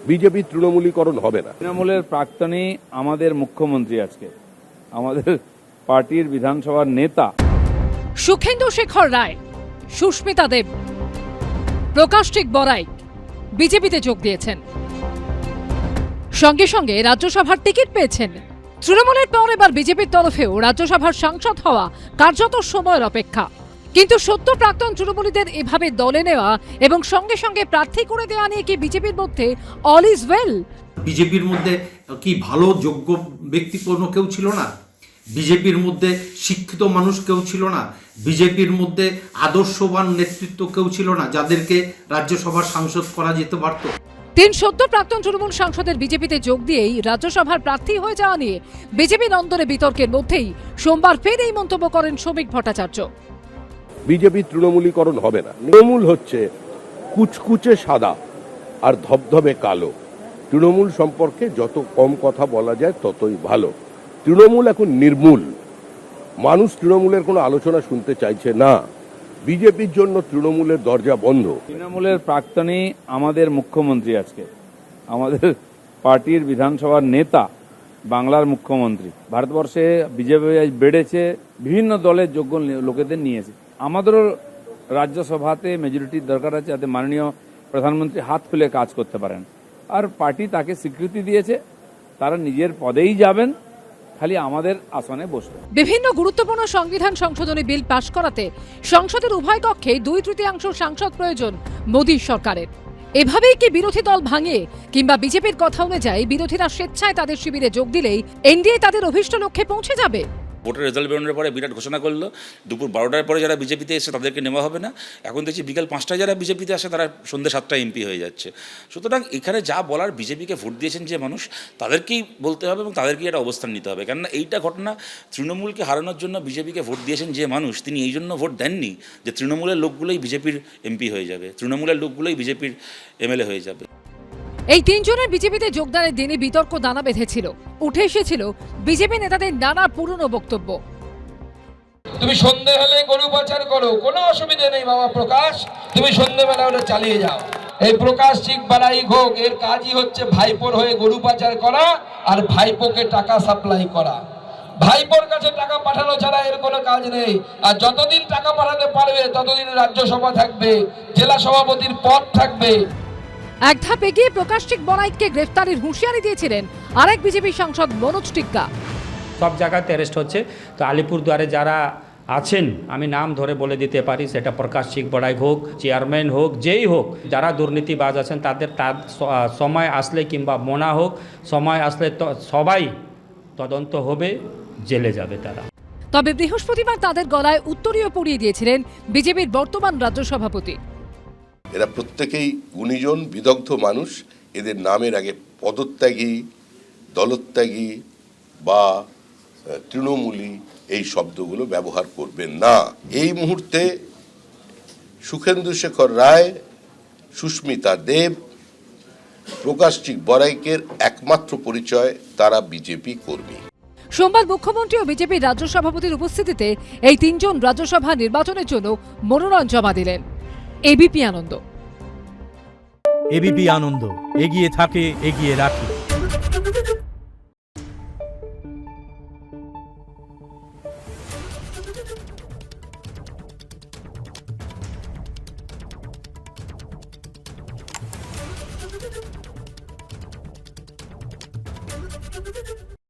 BJP তৃণমূলীকরণ হবে না। তৃণমূলের প্রাক্তনী আমাদের মুখ্যমন্ত্রী, আজকে আমাদের পার্টির বিধানসভার নেতা। সুখেন্দু শেখর রায়, সুস্মিতা দেব, প্রকাশটিক বড়াইক বিজেপিতে যোগ দিয়েছেন। সঙ্গে সঙ্গে রাজ্যসভার টিকিট পেয়েছেন। তৃণমূলের পর এবার বিজেপির তরফেও রাজ্যসভার সাংসদ হওয়া কার্যত সময়ের অপেক্ষা। কিন্তু সত্য প্রাক্তন তৃণমূলীদের এভাবে দলে নেওয়া এবং সঙ্গে সঙ্গে প্রার্থী করে দেওয়া নিয়ে কি বিজেপির মধ্যে অল ইজ ওয়েল? বিজেপির মধ্যে কি ভালো যোগ্য ব্যক্তি কোনো কেউ ছিল না? বিজেপির মধ্যে শিক্ষিত মানুষ কেউ ছিল না? বিজেপির মধ্যে আদর্শবান নেতৃত্ব কেউ ছিল না যাদেরকে রাজ্যসভার সাংসদ করা যেতে পারত? তিন সদ্য প্রাক্তন তৃণমূল সাংসদের বিজেপিতে যোগ দিয়েই রাজ্যসভার প্রার্থী হয়ে যাওয়া নিয়ে বিজেপি নন্দরে বিতর্কের মধ্যেই সোমবার ফের এই মন্তব্য করেন শ্রমিক ভট্টাচার্য। বিজেপি তৃণমূলীকরণ হবে না। তৃণমূল হচ্ছে কুচকুচে সাদা আর ধবধবে কালো। তৃণমূল সম্পর্কে যত কম কথা বলা যায় ততই ভালো। তৃণমূল এখন নির্মূল। মানুষ তৃণমূলের কোনো আলোচনা শুনতে চাইছে না। বিজেপির জন্য তৃণমূলের দরজা বন্ধ। তৃণমূলের প্রাক্তনী আমাদের মুখ্যমন্ত্রী, আজকে আমাদের পার্টির বিধানসভার নেতা, বাংলার মুখ্যমন্ত্রী। ভারতবর্ষে বিজেপি আজ বেড়েছে, বিভিন্ন দলের যোগ্য লোকেদের নিয়েছে। আমাদেরও রাজ্যসভাতে মেজরিটির দরকার আছে যাতে মাননীয় প্রধানমন্ত্রী হাত খুলে কাজ করতে পারেন। আর পার্টি তাকে স্বীকৃতি দিয়েছে, তারা নিজের পদেই যাবেন, খালি আমাদের আসনে বসবেন। বিভিন্ন গুরুত্বপূর্ণ সংবিধান সংশোধনী বিল পাশ করাতে সংসদের উভয় কক্ষে 2/3 সাংসদ প্রয়োজন মোদী সরকারের। এভাবেই কি বিরোধী দল ভাঙে, কিংবা বিজেপির কথা অনুযায়ী বিরোধীরা স্বেচ্ছায় তাদের শিবিরে যোগ দিলেই এনডিএ তাদের অভীষ্ট লক্ষ্যে পৌঁছে যাবে? ভোটের রেজাল্ট বেরোনোর পরে বিরাট ঘোষণা করলো দুপুর 12টার পরে যারা বিজেপিতে এসে তাদেরকে নেওয়া হবে না। এখন দেখছি বিকাল 5টায় যারা বিজেপিতে আসে তারা সন্ধ্যে 7টায় এমপি হয়ে যাচ্ছে। সুতরাং এখানে যা বলার, বিজেপিকে ভোট দিয়েছেন যে মানুষ তাদেরকেই বলতে হবে এবং তাদেরকেই একটা অবস্থান নিতে হবে। কেননা এইটা ঘটনা, তৃণমূলকে হারানোর জন্য বিজেপিকে ভোট দিয়েছেন যে মানুষ, তিনি এই জন্য ভোট দেননি যে তৃণমূলের লোকগুলোই বিজেপির এমপি হয়ে যাবে, তৃণমূলের লোকগুলোই বিজেপির এমএলএ হয়ে যাবে। এই তিনজনের বিজেপিতে যোগদানের দিনে বিতর্ক দানা বেঁধেছিল। উঠে এসেছিল বিজেপি নেতাদের নানা পুরনো বক্তব্য। তুমি সন্ধে হলে গরু পাচার করো, কোনো অসুবিধা নেই বাবা প্রকাশ, তুমি সন্ধেবেলা ওটা চালিয়ে যাও। এই প্রকাশ ঠিক বাড়াই হোক, এর কাজই হচ্ছে ভাইপোর হয়ে গরু পাচার করা আর ভাইপোকে টাকা সাপ্লাই করা। ভাইপোর কাছে টাকা পাঠানো ছাড়া এর কোনো কাজ নেই। আর যতদিন টাকা পাঠাতে পারবে ততদিন রাজ্যসভা থাকবে, জেলা সভাপতির পদ থাকবে। এক ধাপ এগিয়ে প্রকাশটিক বড়াইককে গ্রেফতারের হুঁশিয়ারি দিয়েছিলেন আরেক বিজেপি সাংসদ মনোজ টিক্কা। সব জায়গাতে অ্যারেস্ট হচ্ছে, তো আলিপুরদুয়ারে যারা আছেন আমি নাম ধরে বলে দিতে পারি, সেটা প্রকাশটিক বড়াইক হোক, চেয়ারম্যান হোক, যেই হোক, যারা দুর্নীতিবাজ আছেন তাদের সময় আসলে কিংবা মনা হোক, সময় আসলে সবাই তদন্ত হবে, জেলে যাবে তারা। তবে বৃহস্পতিবার তাদের গলায় উত্তরীয় পরিয়ে দিয়েছিলেন বিজেপির বর্তমান রাজ্য সভাপতি। এরা প্রত্যেকেই গুণীজন, বিদগ্ধ মানুষ। এদের নামের আগে পদত্যাগী, দলত্যাগী বা তৃণমূলী এই শব্দগুলো ব্যবহার করবেন না। এই মুহূর্তে সুখেন্দু শেখর রায়, সুস্মিতা দেব, প্রকাশটিক বড়াইকের একমাত্র পরিচয় তারা বিজেপি কর্মী। সোমবার মুখ্যমন্ত্রী ও বিজেপির রাজ্য সভাপতির উপস্থিতিতে এই তিনজন রাজ্যসভা নির্বাচনের জন্য মনোনয়ন জমা দিলেন। এবিপি আনন্দ। এবিপি আনন্দ, এগিয়ে থাকে, এগিয়ে রাখে।